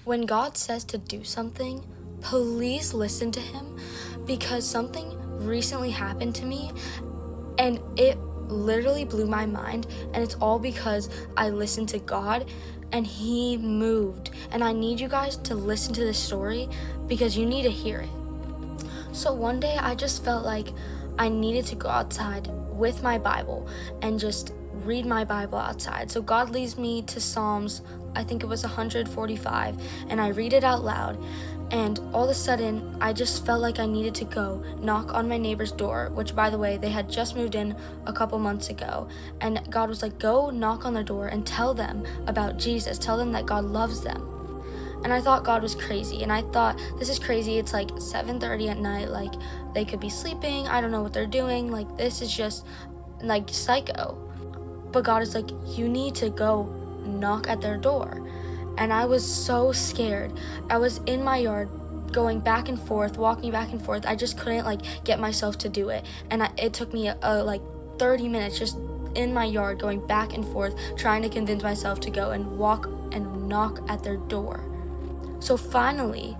When God says to do something, please listen to him, because something recently happened to me and it literally blew my mind, and it's all because I listened to God and he moved. And I need you guys to listen to this story because you need to hear it. So one day I just felt like I needed to go outside with my Bible and just read my Bible outside. So God leads me to Psalms, I think it was 145, and I read it out loud. And all of a sudden, I just felt like I needed to go knock on my neighbor's door, which, by the way, they had just moved in a couple months ago. And God was like, go knock on their door and tell them about Jesus. Tell them that God loves them. And I thought God was crazy. And I thought, this is crazy. It's like 7:30 at night. Like, they could be sleeping. I don't know what they're doing. Like, this is just, like, psycho. But God is like, you need to go knock at their door. And I was so scared. I was in my yard going back and forth, walking back and forth. I just couldn't get myself to do it. And it took me 30 minutes just in my yard going back and forth, trying to convince myself to go and walk and knock at their door. So finally,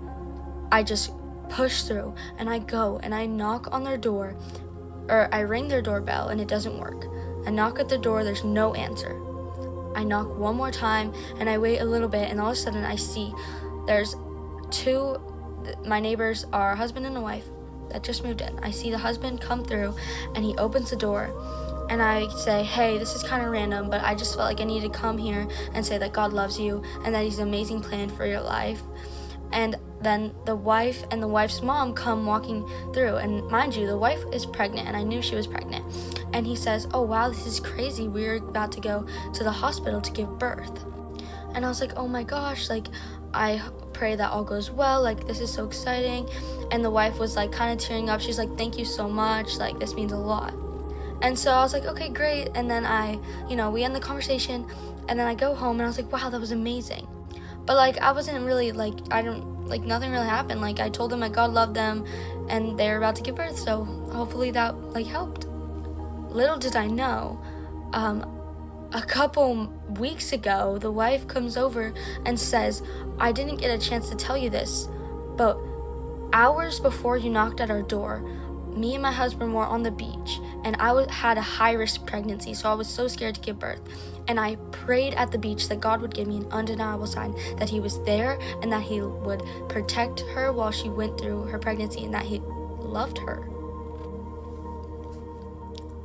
I just push through and I go and I knock on their door, or I ring their doorbell and it doesn't work. I knock at the door, there's no answer. I knock one more time and I wait a little bit, and all of a sudden I see there's two, my neighbors are a husband and a wife that just moved in. I see the husband come through and he opens the door, and I say, hey, this is kind of random, but I just felt like I needed to come here and say that God loves you and that he's an amazing plan for your life. And then the wife and the wife's mom come walking through, and mind you, the wife is pregnant, and I knew she was pregnant. And he says, oh wow, this is crazy, we're about to go to the hospital to give birth. And I was like, oh my gosh, I pray that all goes well, this is so exciting. And the wife was kind of tearing up. She's like, thank you so much, this means a lot. And so I was like, okay, great. And then we end the conversation, and then I go home and I was like, wow, that was amazing. But I wasn't really nothing really happened. I told them that God loved them and they're about to give birth, so hopefully that helped. Little did I know, a couple weeks ago, the wife comes over and says, I didn't get a chance to tell you this, but hours before you knocked at our door, me and my husband were on the beach, and I had a high-risk pregnancy, so I was so scared to give birth. And I prayed at the beach that God would give me an undeniable sign that he was there and that he would protect her while she went through her pregnancy and that he loved her.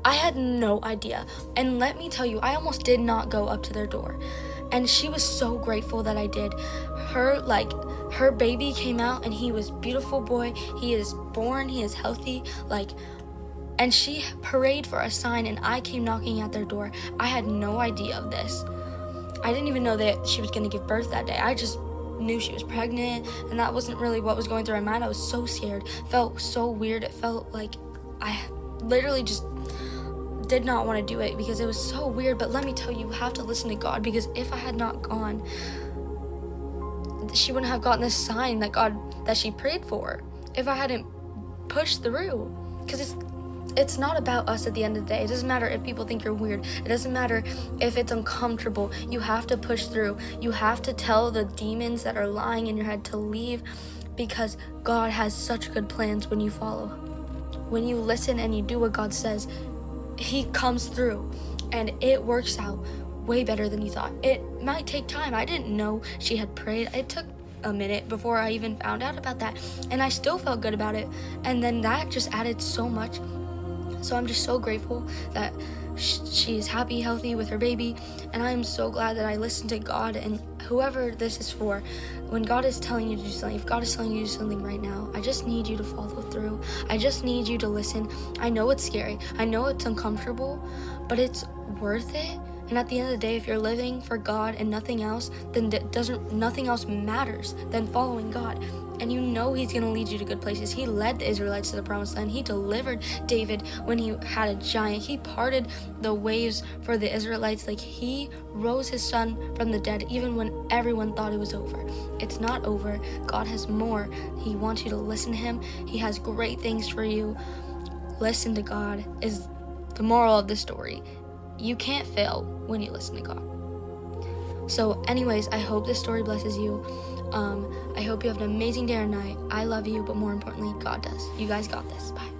I had no idea, and let me tell you, I almost did not go up to their door. And she was so grateful that I did. Her baby came out, and he was a beautiful boy. He is born, he is healthy, and she prayed for a sign, and I came knocking at their door. I had no idea of this. I didn't even know that she was going to give birth that day. I just knew she was pregnant, and that wasn't really what was going through my mind. I was so scared. It felt so weird. It felt like I literally just did not want to do it because it was so weird. But let me tell you, you have to listen to God, because if I had not gone, she wouldn't have gotten this sign that she prayed for if I hadn't pushed through. Because it's not about us at the end of the day. It doesn't matter if people think you're weird. It doesn't matter if it's uncomfortable. You have to push through. You have to tell the demons that are lying in your head to leave, because God has such good plans when you follow. When you listen and you do what God says, he comes through, and it works out way better than you thought. It might take time. I didn't know she had prayed. It took a minute before I even found out about that, and I still felt good about it, and then that just added so much. So I'm just so grateful that she's happy, healthy with her baby, and I am so glad that I listened to God. And whoever this is for, when God is telling you to do something, if God is telling you to do something right now, I just need you to follow through. I just need you to listen. I know it's scary. I know it's uncomfortable, but it's worth it. And at the end of the day, if you're living for God and nothing else, then nothing else matters than following God. And you know he's going to lead you to good places. He led the Israelites to the promised land. He delivered David when he had a giant. He parted the waves for the Israelites. He rose his son from the dead even when everyone thought it was over. It's not over. God has more. He wants you to listen to him. He has great things for you. Listen to God is the moral of the story. You can't fail when you listen to God. So anyways, I hope this story blesses you. I hope you have an amazing day or night. I love you, but more importantly, God does. You guys got this. Bye.